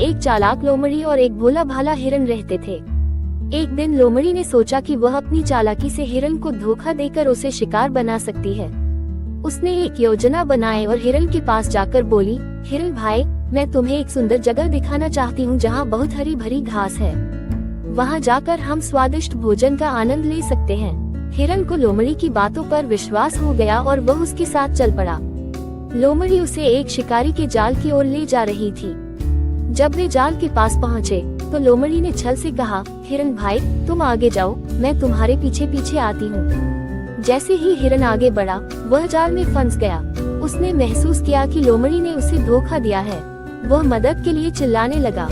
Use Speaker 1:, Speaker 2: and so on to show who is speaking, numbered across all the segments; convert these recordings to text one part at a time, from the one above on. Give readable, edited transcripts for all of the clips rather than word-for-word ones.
Speaker 1: एक चालाक लोमड़ी और एक भोला भाला हिरन रहते थे। एक दिन लोमड़ी ने सोचा कि वह अपनी चालाकी से हिरन को धोखा देकर उसे शिकार बना सकती है। उसने एक योजना बनाई और हिरन के पास जाकर बोली, हिरन भाई, मैं तुम्हें एक सुंदर जगह दिखाना चाहती हूँ जहाँ बहुत हरी भरी घास है। वहाँ जाकर हम स्वादिष्ट भोजन का आनंद ले सकते हैं। हिरन को लोमड़ी की बातों पर विश्वास हो गया और वह उसके साथ चल पड़ा। लोमड़ी उसे एक शिकारी के जाल की ओर ले जा रही थी। जब वे जाल के पास पहुँचे तो लोमड़ी ने छल से कहा, हिरन भाई, तुम आगे जाओ, मैं तुम्हारे पीछे पीछे आती हूँ। जैसे ही हिरन आगे बढ़ा, वह जाल में फंस गया। उसने महसूस किया कि लोमड़ी ने उसे धोखा दिया है। वह मदद के लिए चिल्लाने लगा।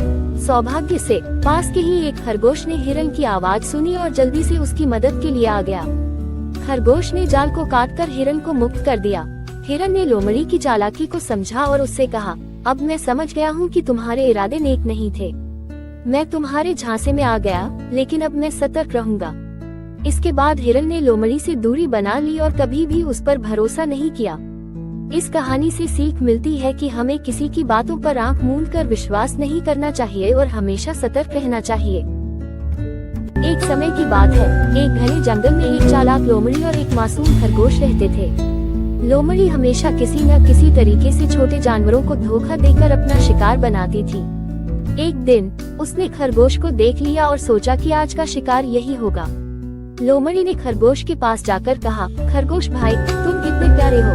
Speaker 1: सौभाग्य से पास के ही एक खरगोश ने हिरन की आवाज सुनी और जल्दी से उसकी मदद के लिए आ गया। खरगोश ने जाल को काटकर हिरन को मुक्त कर दिया। हिरन ने लोमड़ी की चालाकी को समझा और उससे कहा, अब मैं समझ गया हूँ कि तुम्हारे इरादे नेक नहीं थे। मैं तुम्हारे झांसे में आ गया, लेकिन अब मैं सतर्क रहूंगा। इसके बाद हिरन ने लोमड़ी से दूरी बना ली और कभी भी उस पर भरोसा नहीं किया। इस कहानी से सीख मिलती है कि हमें किसी की बातों पर आंख मूंद कर विश्वास नहीं करना चाहिए और हमेशा सतर्क रहना चाहिए। एक समय की बात है, एक घने जंगल में एक चालाक लोमड़ी और एक मासूम खरगोश रहते थे। लोमड़ी हमेशा किसी न किसी तरीके से छोटे जानवरों को धोखा देकर अपना शिकार बनाती थी। एक दिन उसने खरगोश को देख लिया और सोचा कि आज का शिकार यही होगा। लोमड़ी ने खरगोश के पास जाकर कहा, खरगोश भाई, तुम कितने प्यारे हो,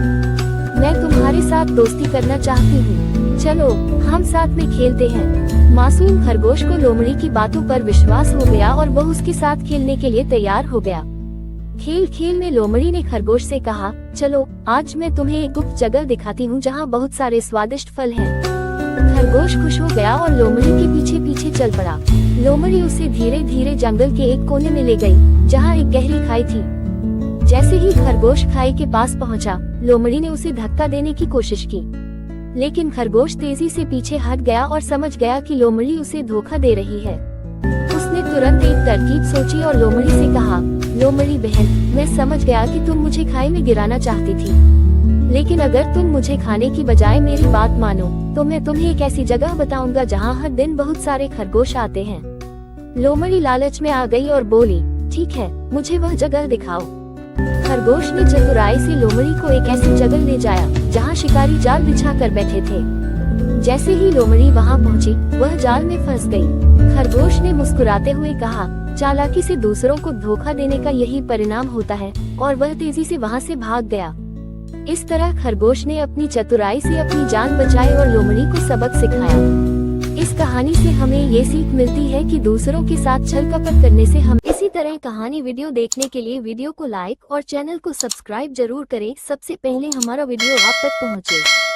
Speaker 1: मैं तुम्हारे साथ दोस्ती करना चाहती हूँ, चलो हम साथ में खेलते हैं। मासूम खरगोश को लोमड़ी की बातों पर विश्वास हो गया और वह उसके साथ खेलने के लिए तैयार हो गया। खेल खेल में लोमड़ी ने खरगोश से कहा, चलो आज मैं तुम्हें एक गुप्त जगह दिखाती हूँ जहाँ बहुत सारे स्वादिष्ट फल हैं। खरगोश खुश हो गया और लोमड़ी के पीछे पीछे चल पड़ा। लोमड़ी उसे धीरे धीरे जंगल के एक कोने में ले गई, जहाँ एक गहरी खाई थी। जैसे ही खरगोश खाई के पास पहुंचा, लोमड़ी ने उसे धक्का देने की कोशिश की, लेकिन खरगोश तेजी से पीछे हट गया और समझ गया कि लोमड़ी उसे धोखा दे रही है। उसने तुरंत एक तरकीब सोची और लोमड़ी से कहा, लोमड़ी बहन, मैं समझ गया कि तुम मुझे खाई में गिराना चाहती थी, लेकिन अगर तुम मुझे खाने की बजाय मेरी बात मानो तो मैं तुम्हें एक ऐसी जगह बताऊंगा जहाँ हर दिन बहुत सारे खरगोश आते हैं। लोमड़ी लालच में आ गई और बोली, ठीक है, मुझे वह जगह दिखाओ। खरगोश ने चतुराई से लोमड़ी को एक ऐसी जगह ले जाया जहाँ शिकारी जाल बिछा कर बैठे थे। जैसे ही लोमड़ी वहाँ पहुँची, वह जाल में फंस गई। खरगोश ने मुस्कुराते हुए कहा, चालाकी से दूसरों को धोखा देने का यही परिणाम होता है, और वह तेजी से वहाँ से भाग गया। इस तरह खरगोश ने अपनी चतुराई से अपनी जान बचाई और लोमड़ी को सबक सिखाया। इस कहानी से हमें ये सीख मिलती है कि दूसरों के साथ छल कपट करने से हम इसी तरह कहानी वीडियो देखने के लिए वीडियो को लाइक और चैनल को सब्सक्राइब जरूर करें, सबसे पहले हमारा वीडियो आप तक पहुँचे।